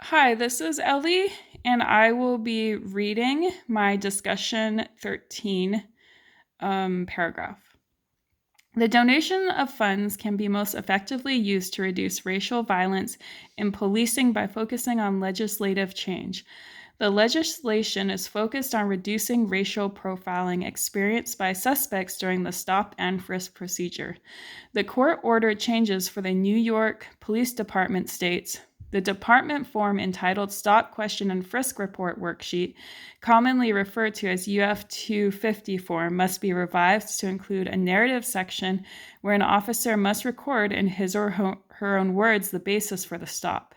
Hi, this is Ellie, and I will be reading my discussion 13 paragraph. The donation of funds can be most effectively used to reduce racial violence in policing by focusing on legislative change. The legislation is focused on reducing racial profiling experienced by suspects during the stop and frisk procedure. The court ordered changes for the New York Police Department states the department form entitled Stop, Question, and Frisk Report Worksheet, commonly referred to as UF 250 form, must be revised to include a narrative section where an officer must record in his or her own words the basis for the stop.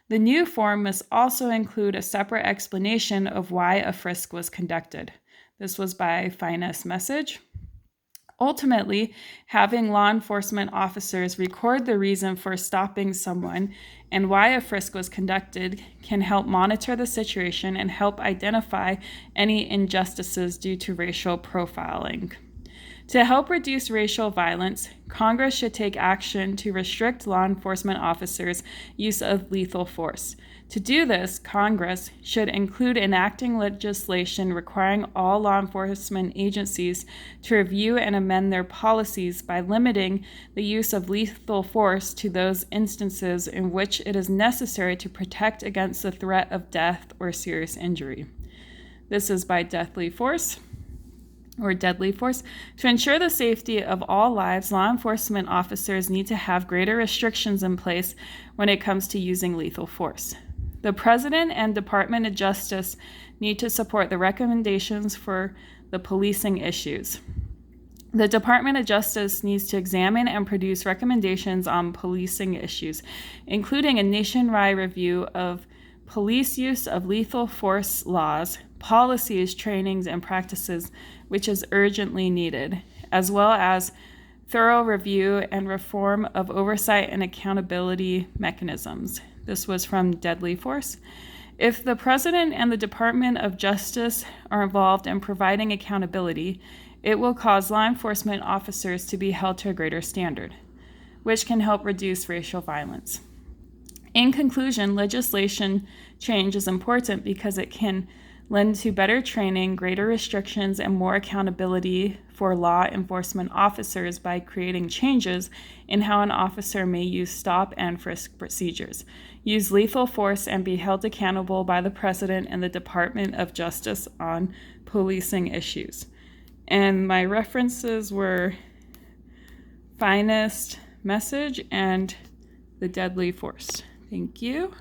The new form must also include a separate explanation of why a frisk was conducted. This was by Finest Message. Ultimately, having law enforcement officers record the reason for stopping someone and why a frisk was conducted can help monitor the situation and help identify any injustices due to racial profiling. To help reduce racial violence, Congress should take action to restrict law enforcement officers' use of lethal force. To do this, Congress should include enacting legislation requiring all law enforcement agencies to review and amend their policies by limiting the use of lethal force to those instances in which it is necessary to protect against the threat of death or serious injury. This is by Deadly Force. To ensure the safety of all lives, law enforcement officers need to have greater restrictions in place when it comes to using lethal force. The President and Department of Justice need to support the recommendations for the policing issues. The Department of Justice needs to examine and produce recommendations on policing issues, including a nationwide review of police use of lethal force laws, policies, trainings, and practices, which is urgently needed, as well as thorough review and reform of oversight and accountability mechanisms. This was from Deadly Force. If the President and the Department of Justice are involved in providing accountability, it will cause law enforcement officers to be held to a greater standard, which can help reduce racial violence. In conclusion, legislation change is important because it can lend to better training, greater restrictions, and more accountability for law enforcement officers by creating changes in how an officer may use stop and frisk procedures, use lethal force, and be held accountable by the President and the Department of Justice on policing issues. And my references were Finest Message and the Deadly Force. Thank you.